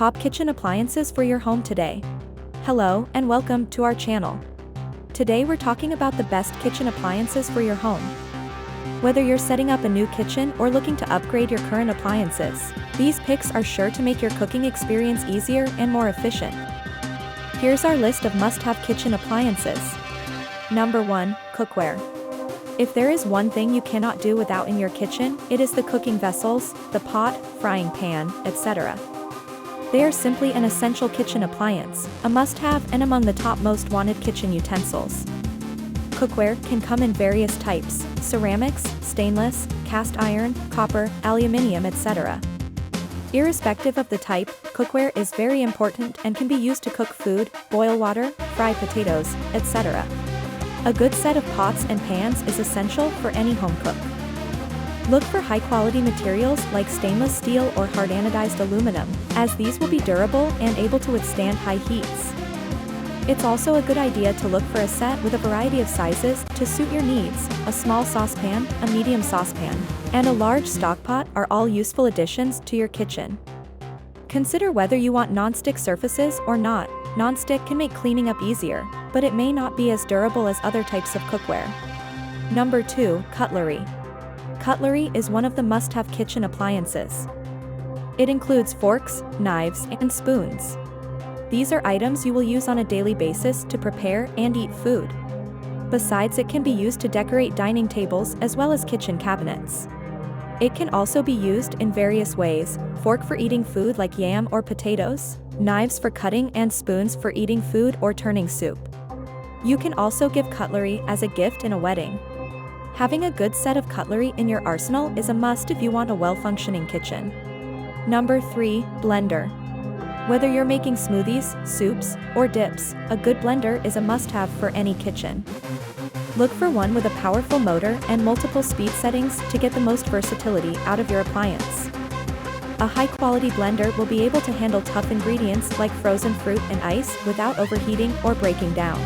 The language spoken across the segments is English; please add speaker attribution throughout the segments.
Speaker 1: Top kitchen appliances for your home today. Hello, and welcome to our channel. Today we're talking about the best kitchen appliances for your home. Whether you're setting up a new kitchen or looking to upgrade your current appliances, these picks are sure to make your cooking experience easier and more efficient. Here's our list of must-have kitchen appliances. Number 1, cookware. If there is one thing you cannot do without in your kitchen, it is the cooking vessels, the pot, frying pan, etc. They are simply an essential kitchen appliance, a must-have and among the top most wanted kitchen utensils. Cookware can come in various types: ceramics, stainless, cast iron, copper, aluminium, etc. Irrespective of the type, cookware is very important and can be used to cook food, boil water, fry potatoes, etc. A good set of pots and pans is essential for any home cook. Look for high-quality materials like stainless steel or hard anodized aluminum, as these will be durable and able to withstand high heats. It's also a good idea to look for a set with a variety of sizes to suit your needs. A small saucepan, a medium saucepan, and a large stockpot are all useful additions to your kitchen. Consider whether you want non-stick surfaces or not. Non-stick can make cleaning up easier, but it may not be as durable as other types of cookware. Number 2, cutlery. Cutlery is one of the must-have kitchen appliances. It includes forks, knives, and spoons. These are items you will use on a daily basis to prepare and eat food. Besides, it can be used to decorate dining tables as well as kitchen cabinets. It can also be used in various ways: fork for eating food like yam or potatoes, knives for cutting, and spoons for eating food or turning soup. You can also give cutlery as a gift in a wedding. Having a good set of cutlery in your arsenal is a must if you want a well-functioning kitchen. Number 3, blender. Whether you're making smoothies, soups, or dips, a good blender is a must-have for any kitchen. Look for one with a powerful motor and multiple speed settings to get the most versatility out of your appliance. A high-quality blender will be able to handle tough ingredients like frozen fruit and ice without overheating or breaking down.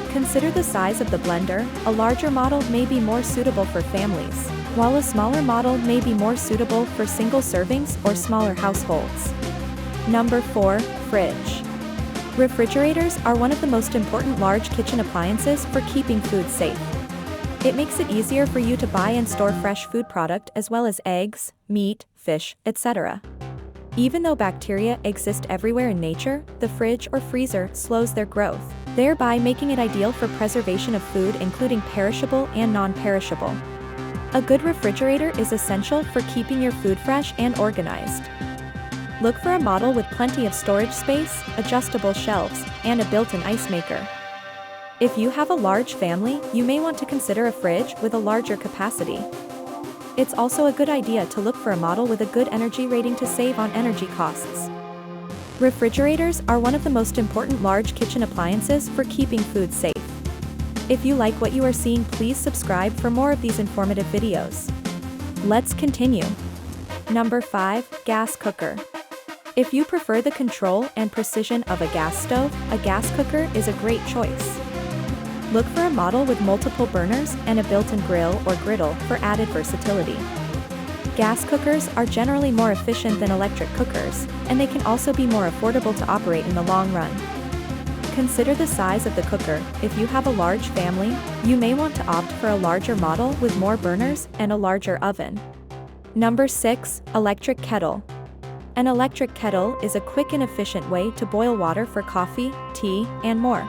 Speaker 1: Consider the size of the blender. A larger model may be more suitable for families, while a smaller model may be more suitable for single servings or smaller households. Number 4, fridge. Refrigerators are one of the most important large kitchen appliances for keeping food safe. It makes it easier for you to buy and store fresh food product as well as eggs, meat, fish, etc. Even though bacteria exist everywhere in nature, the fridge or freezer slows their growth, thereby making it ideal for preservation of food, including perishable and non-perishable. A good refrigerator is essential for keeping your food fresh and organized. Look for a model with plenty of storage space, adjustable shelves, and a built-in ice maker. If you have a large family, you may want to consider a fridge with a larger capacity. It's also a good idea to look for a model with a good energy rating to save on energy costs. Refrigerators are one of the most important large kitchen appliances for keeping food safe. If you like what you are seeing, please subscribe for more of these informative videos. Let's continue. Number 5, gas cooker. If you prefer the control and precision of a gas stove, a gas cooker is a great choice. Look for a model with multiple burners and a built-in grill or griddle for added versatility. Gas cookers are generally more efficient than electric cookers, and they can also be more affordable to operate in the long run. Consider the size of the cooker. If you have a large family, you may want to opt for a larger model with more burners and a larger oven. Number 6, electric kettle. An electric kettle is a quick and efficient way to boil water for coffee, tea, and more.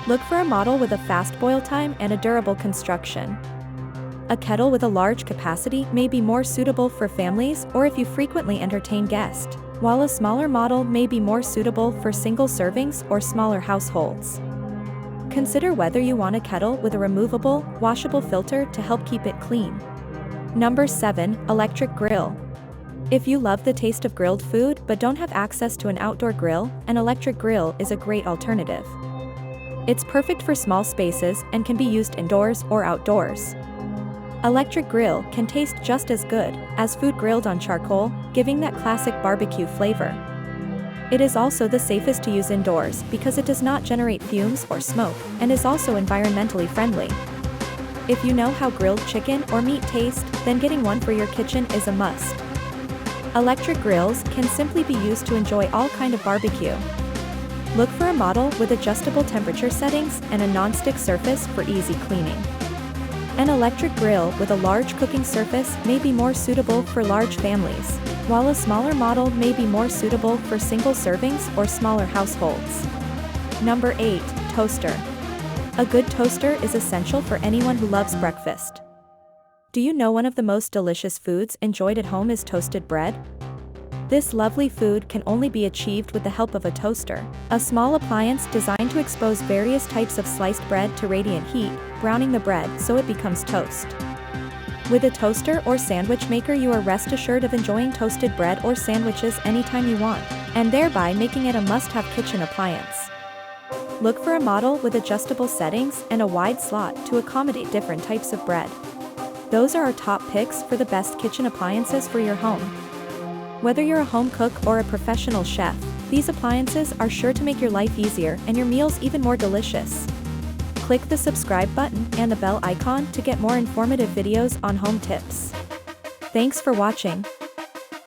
Speaker 1: Look for a model with a fast boil time and a durable construction. A kettle with a large capacity may be more suitable for families or if you frequently entertain guests, while a smaller model may be more suitable for single servings or smaller households. Consider whether you want a kettle with a removable, washable filter to help keep it clean. Number 7, electric grill. If you love the taste of grilled food but don't have access to an outdoor grill, an electric grill is a great alternative. It's perfect for small spaces and can be used indoors or outdoors. Electric grill can taste just as good as food grilled on charcoal, giving that classic barbecue flavor. It is also the safest to use indoors because it does not generate fumes or smoke and is also environmentally friendly. If you know how grilled chicken or meat taste, then getting one for your kitchen is a must. Electric grills can simply be used to enjoy all kind of barbecue. Look for a model with adjustable temperature settings and a non-stick surface for easy cleaning. An electric grill with a large cooking surface may be more suitable for large families, while a smaller model may be more suitable for single servings or smaller households. Number 8. Toaster. A good toaster is essential for anyone who loves breakfast. Do you know one of the most delicious foods enjoyed at home is toasted bread? This lovely food can only be achieved with the help of a toaster, a small appliance designed to expose various types of sliced bread to radiant heat, browning the bread so it becomes toast. With a toaster or sandwich maker, you are rest assured of enjoying toasted bread or sandwiches anytime you want, and thereby making it a must-have kitchen appliance. Look for a model with adjustable settings and a wide slot to accommodate different types of bread. Those are our top picks for the best kitchen appliances for your home. Whether you're a home cook or a professional chef, these appliances are sure to make your life easier and your meals even more delicious. Click the subscribe button and the bell icon to get more informative videos on home tips. Thanks for watching.